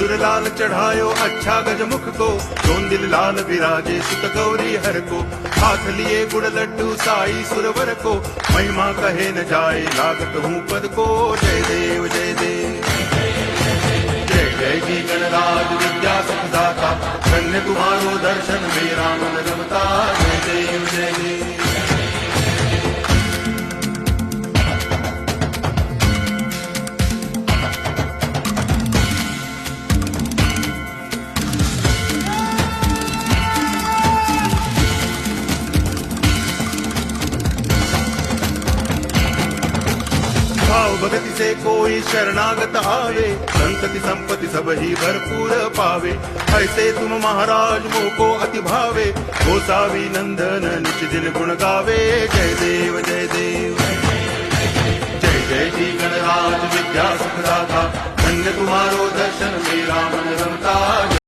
सिंदूर लाल चढ़ायो अच्छा गजमुख को, दोन दिल लाल विराजे सुत गौरी हर को। हाथ लिए गुड़ लड्डू साई सुरवर को, महिमा कहे न जाए लागत हूँ पद को। जय देव जय देव जय जय जी गणराज विद्या सुखदाता, धन्य तुम्हारो दर्शन मेरा मन रमता। जय देव जय देव भाव भगति से कोई शरणागत आवे, संतति संपत्ति सब ही भरपूर पावे। ऐसे तुम महाराज मोको अति भावे, गोसावी नंदन निच दिन गुण गावे। जय देव जय देव जय जय जी गणराज विद्या सुखदाता, धन्य तुम्हारो दर्शन मेरा मन रमता।